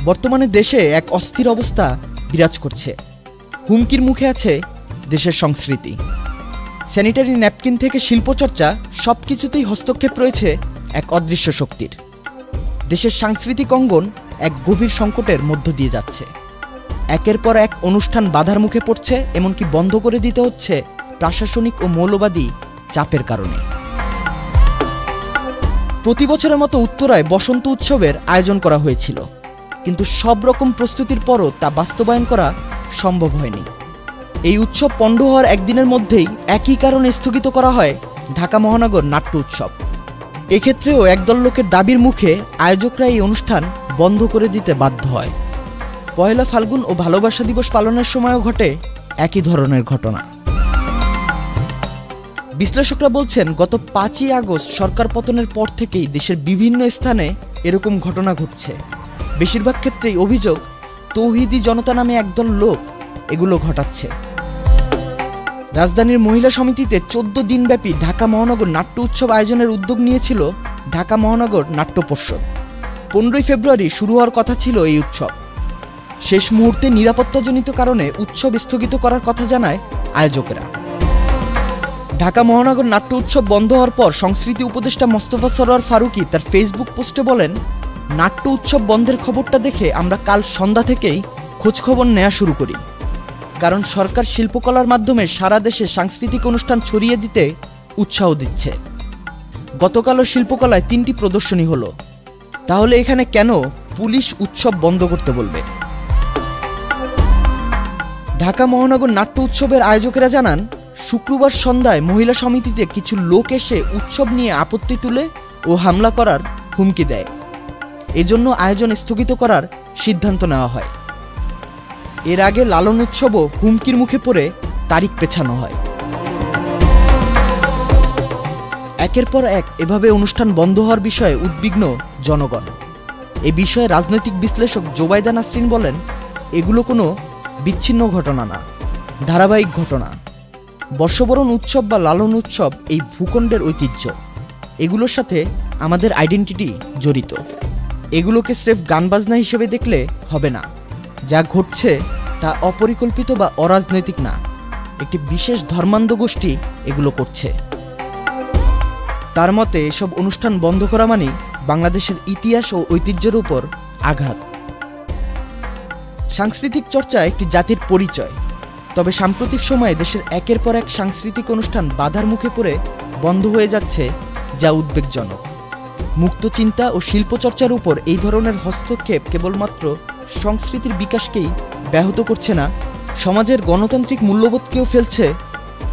বর্তমানে দেশে এক অস্থির অবস্থা বিরাজ করছে। হুমকির মুখে আছে দেশের সংস্কৃতি। স্যানিটারি ন্যাপকিন থেকে শিল্পচর্চা সবকিছুতেই হস্তক্ষেপ রয়েছে এক অদৃশ্য শক্তির। দেশের সাংস্কৃতিক অঙ্গন এক গভীর সংকটের মধ্য দিয়ে যাচ্ছে। একের পর এক অনুষ্ঠান বাধার মুখে পড়ছে, এমনকি বন্ধ করে দিতে হচ্ছে প্রশাসনিক ও মৌলবাদী চাপের কারণে। প্রতি বছরের মতো উত্তরায় বসন্ত উৎসবের আয়োজন করা হয়েছিল, কিন্তু সব রকম প্রস্তুতির পরও তা বাস্তবায়ন করা সম্ভব হয়নি। এই উৎসব পণ্ড হওয়ার একদিনের মধ্যেই একই কারণে স্থগিত করা হয় ঢাকা মহানগর নাট্য উৎসব। এক্ষেত্রেও একদল লোকের দাবির মুখে আয়োজকরা এই অনুষ্ঠান বন্ধ করে দিতে বাধ্য হয়। পয়লা ফাল্গুন ও ভালোবাসা দিবস পালনের সময়ও ঘটে একই ধরনের ঘটনা। বিশ্লেষকরা বলছেন, গত 5ই আগস্ট সরকার পতনের পর থেকেই দেশের বিভিন্ন স্থানে এরকম ঘটনা ঘটছে। বেশিরভাগ ক্ষেত্রেই অভিযোগ তৌহিদি জনতা নামে একদল লোক এগুলো ঘটাচ্ছে। রাজধানীর মহিলা সমিতিতে 14 দিনব্যাপী ঢাকা মহানগর নাট্য উৎসব আয়োজনের উদ্যোগ নিয়েছিল ঢাকা মহানগর নাট্য পর্ষদ। 15ই ফেব্রুয়ারি শুরু হওয়ার কথা ছিল এই উৎসব। শেষ মুহূর্তে নিরাপত্তাজনিত কারণে উৎসব স্থগিত করার কথা জানায় আয়োজকেরা। ঢাকা মহানগর নাট্য উৎসব বন্ধ হওয়ার পর সংস্কৃতি উপদেষ্টা মোস্তফা সরোয়ার ফারুকী তার ফেসবুক পোস্টে বলেন, নাট্য উৎসব বন্ধের খবরটা দেখে আমরা কাল সন্ধ্যা থেকেই খোঁজখবর নেওয়া শুরু করি, কারণ সরকার শিল্পকলার মাধ্যমে সারা দেশে সাংস্কৃতিক অনুষ্ঠান ছড়িয়ে দিতে উৎসাহ দিচ্ছে। গতকালও শিল্পকলায় 3টি প্রদর্শনী হলো, তাহলে এখানে কেন পুলিশ উৎসব বন্ধ করতে বলবে? ঢাকা মহানগর নাট্য উৎসবের আয়োজকেরা জানান, শুক্রবার সন্ধ্যায় মহিলা সমিতিতে কিছু লোক এসে উৎসব নিয়ে আপত্তি তুলে ও হামলা করার হুমকি দেয়। এজন্য আয়োজন স্থগিত করার সিদ্ধান্ত নেওয়া হয়। এর আগে লালন উৎসবও হুমকির মুখে পড়ে তারিখ পেছানো হয়। একের পর এক এভাবে অনুষ্ঠান বন্ধ হওয়ার বিষয়ে উদ্বিগ্ন জনগণ। এ বিষয়ে রাজনৈতিক বিশ্লেষক জোবাইদা নাসরিন বলেন, এগুলো কোনো বিচ্ছিন্ন ঘটনা না, ধারাবাহিক ঘটনা। বর্ষবরণ উৎসব বা লালন উৎসব এই ভূখণ্ডের ঐতিহ্য। এগুলোর সাথে আমাদের আইডেন্টিটি জড়িত। এগুলোকে স্রেফ গানবাজনা হিসেবে দেখলে হবে না। যা ঘটছে তা অপরিকল্পিত বা অরাজনৈতিক না, একটি বিশেষ ধর্মান্ধ গোষ্ঠী এগুলো করছে। তার মতে এসব অনুষ্ঠান বন্ধ করা মানে বাংলাদেশের ইতিহাস ও ঐতিহ্যের উপর আঘাত। সাংস্কৃতিক চর্চা একটি জাতির পরিচয়, তবে সাম্প্রতিক সময়ে দেশের একের পর এক সাংস্কৃতিক অনুষ্ঠান বাধার মুখে পড়ে বন্ধ হয়ে যাচ্ছে, যা উদ্বেগজনক। মুক্ত চিন্তা ও শিল্পচর্চার উপর এই ধরনের হস্তক্ষেপ কেবলমাত্র সংস্কৃতির বিকাশকেই ব্যাহত করছে না, সমাজের গণতান্ত্রিক মূল্যবোধকেও ফেলছে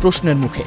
প্রশ্নের মুখে।